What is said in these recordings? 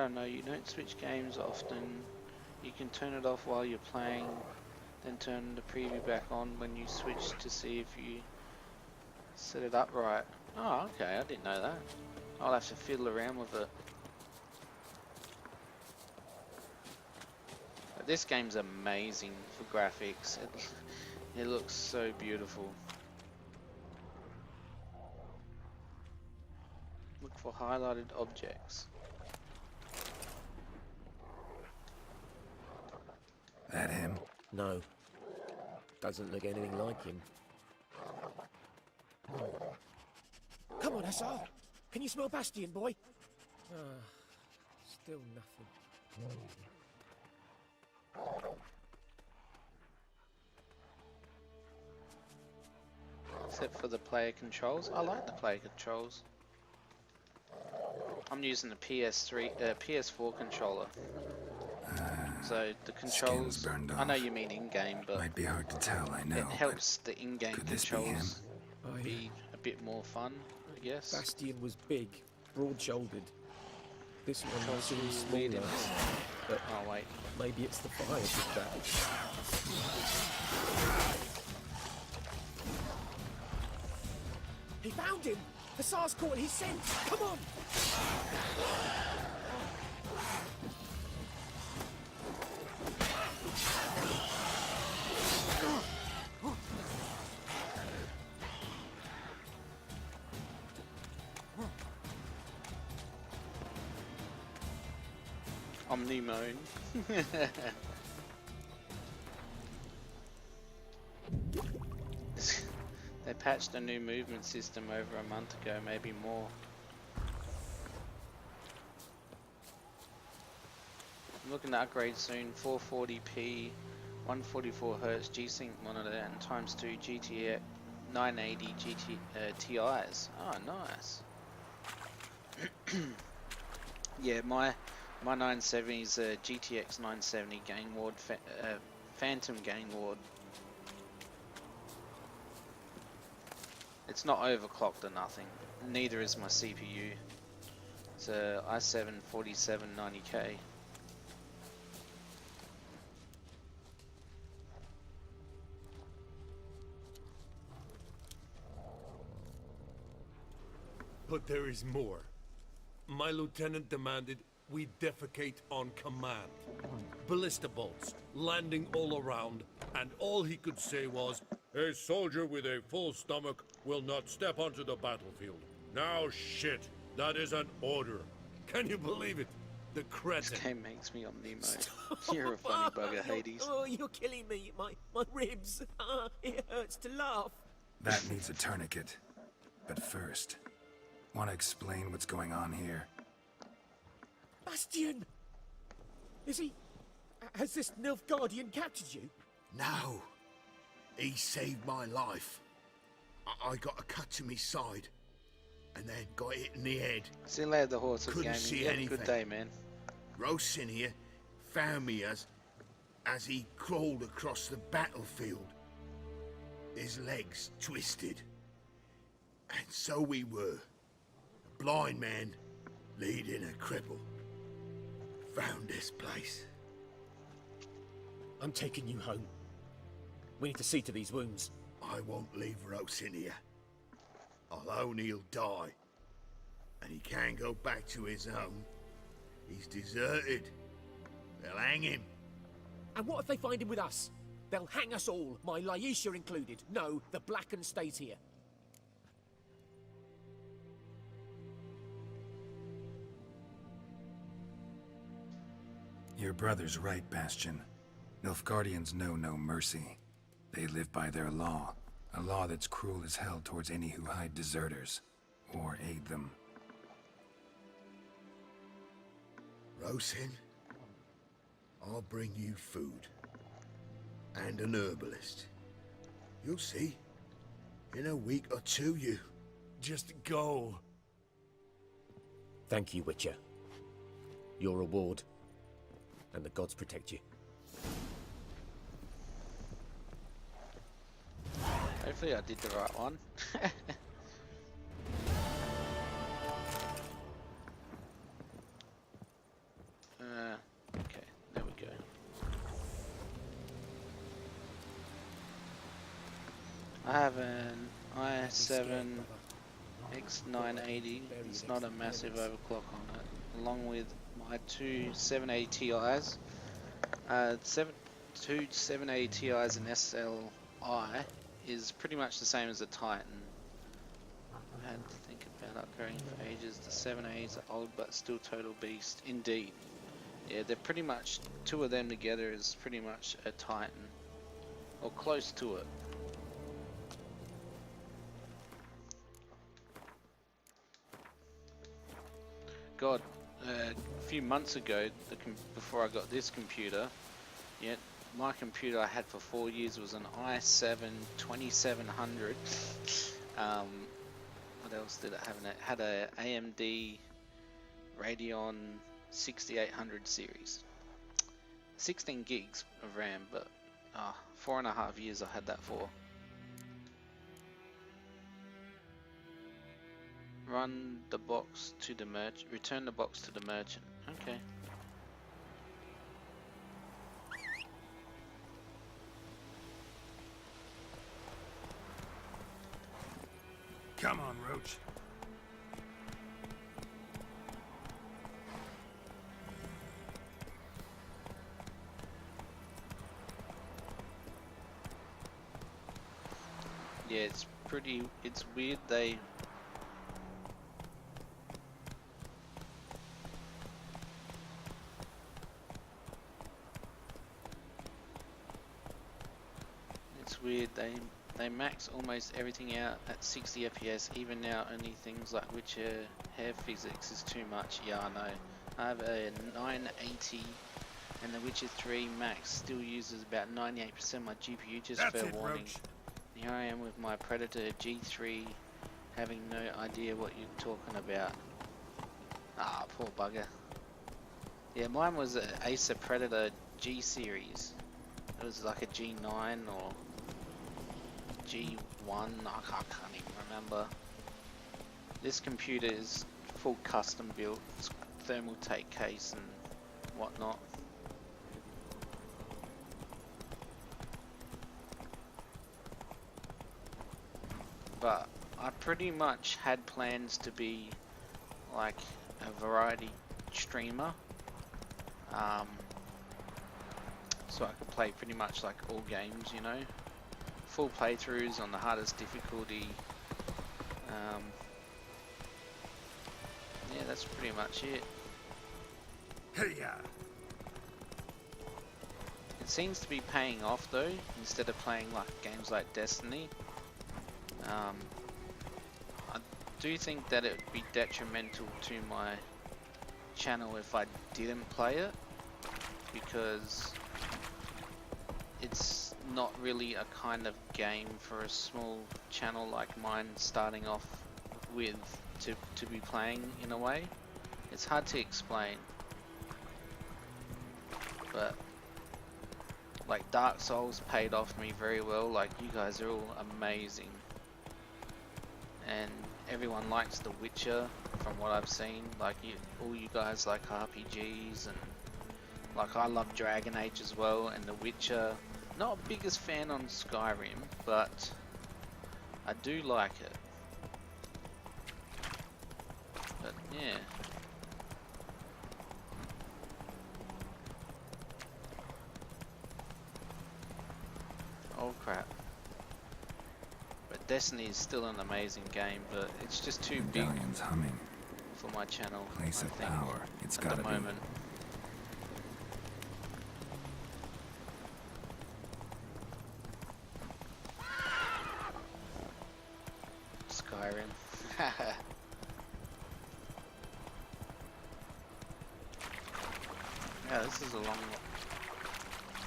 don't know, you don't switch games often. You can turn it off while you're playing, then turn the preview back on when you switch to see if you set it up right. Oh, okay, I didn't know that. I'll have to fiddle around with it. But this game's amazing for graphics. It looks so beautiful. Look for highlighted objects. That him? No. Doesn't look anything like him. Come on, Hussar. Can you smell Bastion, boy? Still nothing. Except for the player controls. I like the player controls. I'm using the PS4 controller. So the controls, burned I know off. you mean in-game, but Might be hard to tell, I know. it helps the in-game could this be controls Oh, be a bit more fun, I guess. Bastion was big, broad-shouldered. This one Controls seems you smaller, leading. but Oh wait, maybe it's the fire did that. He found him! Hussar's caught his scent! Come on! Omnimone. They patched a new movement system over a month ago, maybe more. I'm looking to upgrade soon. 440p, 144Hz G-Sync monitor, and ×2 GTX 980 TIs. Oh, nice. Yeah, my 970 is a GTX 970 Game Ward, Phantom Game Ward. It's not overclocked or nothing. Neither is my CPU. It's a i7 4790K. But there is more. My lieutenant demanded we defecate on command. Ballista bolts, landing all around, and all he could say was, "A soldier with a full stomach will not step onto the battlefield." Now shit, that is an order. Can you believe it? The This cretin. game makes me Omnimo. You're a funny bugger, Hades. Oh, you're killing me. My ribs. It hurts to laugh. That needs a tourniquet. But first, want to explain what's going on here? Bastion! Is he... Has this Nilfgaardian captured you? No. He saved my life. I got a cut to my side, and then got hit in the head. See you later, the horse of Couldn't gaming. see You have a anything. good day, man. Rosin here found me as he crawled across the battlefield. His legs twisted. And so we were. A blind man leading a cripple. Found this place. I'm taking you home. We need to see to these wounds. I won't leave Rosin here. Alone he'll die. And he can't go back to his home. He's deserted. They'll hang him. And what if they find him with us? They'll hang us all, my Laisha included. No, the Blacken stays here. Your brother's right, Bastion. Nilfgaardians know no mercy. They live by their law. A law that's cruel as hell towards any who hide deserters. Or aid them. Rosin, I'll bring you food. And an herbalist. You'll see. In a week or two, you... Just go. Thank you, Witcher. Your reward. And the gods protect you. Hopefully I did the right one. have an Don't be scared, i7 brother. X980. Very It's next not a massive overclock on it, along with my two 780 Ti's. Two 780 Ti's and SLI is pretty much the same as a Titan. I've had to think about upgrading for ages. The 780s are old but still total beast. Indeed. Yeah, they're pretty much, two of them together is pretty much a Titan. Or close to it. God, a few months ago, before I got this computer, yeah, my computer I had for 4 years was an i7 2700. What else did it have in it? Had a AMD Radeon 6800 series. 16 gigs of RAM, but 4.5 years I had that for. Run the box to the merchant. Return the box to the merchant. Okay. Come on, Roach. Yeah, it's weird they max almost everything out at 60 FPS. Even now, only things like Witcher hair physics is too much. Yeah, I know. I have a 980 and the Witcher 3 max still uses about 98% of my GPU. Just That's fair it, warning. Roach. Here I am with my Predator G3, having no idea what you're talking about. Ah, poor bugger. Yeah, mine was an Acer Predator G series. It was like a G9 or G1, I can't even remember. This computer is full custom built, it's thermal take case and whatnot. But I pretty much had plans to be like a variety streamer. So I could play pretty much like all games, you know. Full playthroughs on the hardest difficulty. Yeah, that's pretty much it. Hey, yeah. It seems to be paying off though, instead of playing like games like Destiny. I do think that it would be detrimental to my channel if I didn't play it, because it's not really a kind of game for a small channel like mine starting off with to be playing in a way. It's hard to explain, but like Dark Souls paid off me very well. Like, you guys are all amazing, and everyone likes The Witcher from what I've seen. Like, all you guys like RPGs, and like I love Dragon Age as well, and The Witcher. Not biggest fan on Skyrim, but I do like it. But yeah. Oh crap. But Destiny is still an amazing game, but it's just too big Medallion's humming. for my channel, Place I of think, power. It's at gotta the be. moment. Skyrim. Yeah, this is a long one.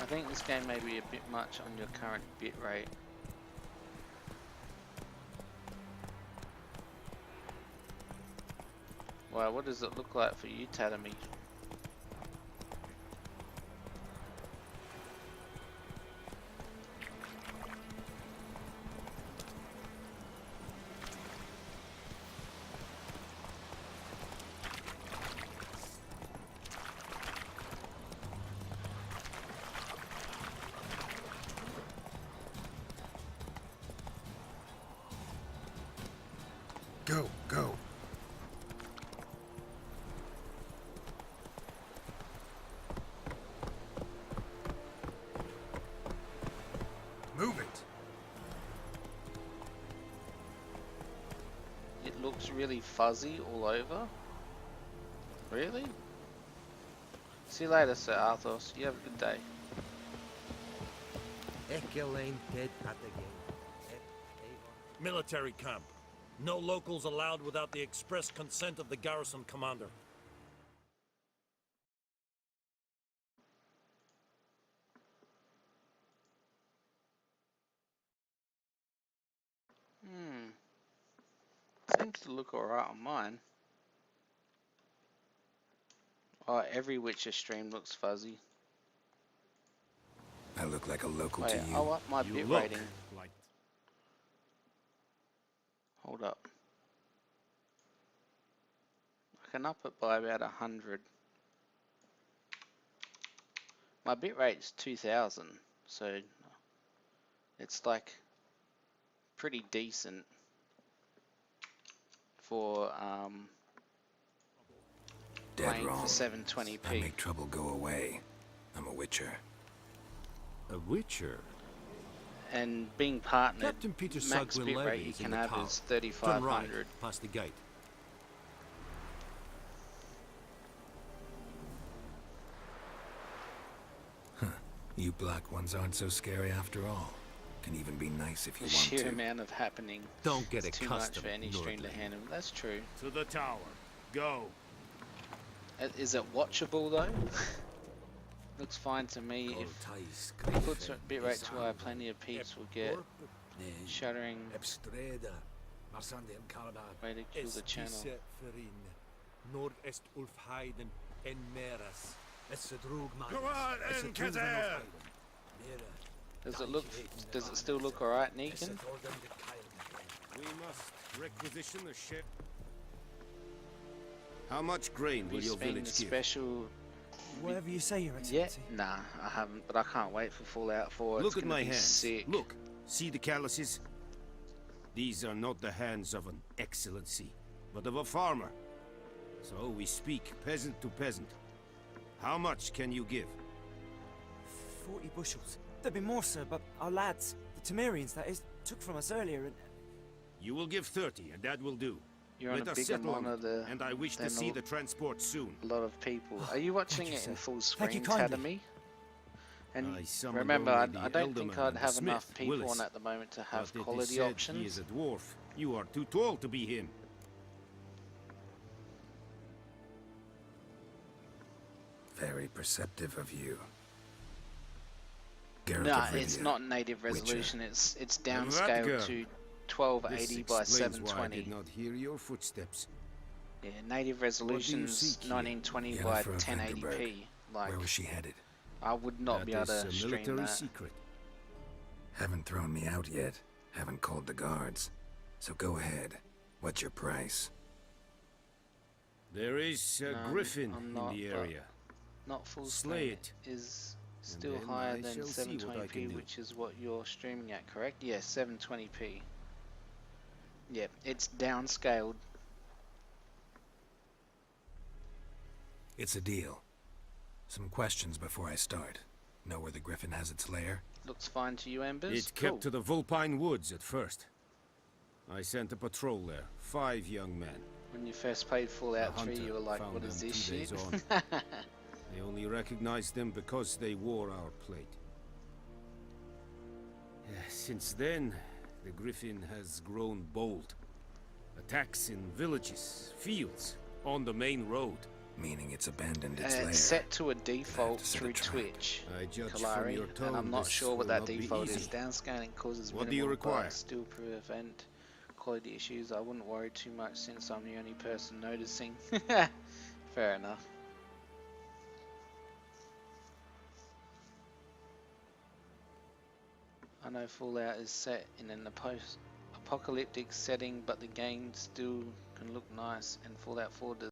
I think this game may be a bit much on your current bit rate. Wow, what does it look like for you, Tatami? really fuzzy all over. Really? See you later, Sir Arthos. You have a good day. Military camp. No locals allowed without the express consent of the garrison commander. Seems to look alright on mine. Oh, every Witcher stream looks fuzzy. I look like a local Wait, to you. I'll up my You bit look rating. like Hold up. I can up it by about 100. My bitrate's 2000, so it's like pretty decent for Dead playing wrong. for I 720p. make trouble go away. I'm a witcher. A witcher? And being partnered, Captain Peter max Sugwell bitrate Levy you is in can the have tower. is Turn right, 3500. past the gate. You black ones aren't so scary after all. Can even be nice if you The want sheer to. amount of happening Don't get is too much accustomed, for any stream to Nordling. handle. That's true. To the tower. Go. Is it watchable though? Looks fine to me. If it puts a bitrate to where plenty of peeps will get shuddering way to kill the channel. Nord est Ulfheiden en Meras. Go on, Enketer! Does it look? Does it still look alright, Negan? We must requisition a ship. How much grain Have will you your seen the village give? special? Whatever you say, Your Yeah, Excellency. nah, I haven't, but I can't wait for Fallout 4. Look It's at gonna my be hands. sick. Look, see the calluses? These are not the hands of an excellency, but of a farmer. So we speak peasant to peasant. How much can you give? 40 bushels. There'd be more, sir, but our lads, the Temerians, that is, took from us earlier and... You will give 30, and that will do. You're on Let a us bigger settle on monitor it, and I wish to than see a- the transport soon. A lot of people. Are you watching you, it in sir. full Thank you screen, kindly. Academy? And I summoned remember, I only the don't think Elderman I'd and the have enough smith, people Willis. on at the moment to have But it is quality said options. He is a dwarf. You are too tall to be him. Very perceptive of you. Geralt No, of it's Rivia. not native Witcher. resolution. It's that downscaled girl. to This 1280 by explains why I 720. did not hear your footsteps. Yeah, native resolution's seek here? 1920 by Yennefer of 1080p. Vengerberg. Like, Where was she headed? I would not That be able is to a stream military that. secret. Haven't thrown me out yet. Haven't called the guards. So go ahead. What's your price? There is a No, griffin I'm in not, the but area. Not full Slay screen it. is still then higher I than shall see what I can 720p, do. which is what you're streaming at, correct? Yeah, 720p. Yeah, it's downscaled. It's a deal. Some questions before I start. Know where the griffin has its lair? Looks fine to you, Embers? It Cool. kept to the Vulpine Woods at first. I sent a patrol there, 5 young men. When you first played Fallout A 3, you hunter were like, found what is them this 2 days shit? on. They only recognized them because they wore our plate. Since then, the griffin has grown bold. Attacks in villages, fields, on the main road. Meaning it's abandoned its lair. It's set to a default set a through trap. Twitch, I judge from Kalari, your tone and I'm not this sure what will that not be default is. easy. Downscaling causes What do you minimal, require? but still prevent quality issues. I wouldn't worry too much since I'm the only person noticing. Fair enough. I know Fallout is set in an post-apocalyptic setting, but the game still can look nice, and Fallout 4 does.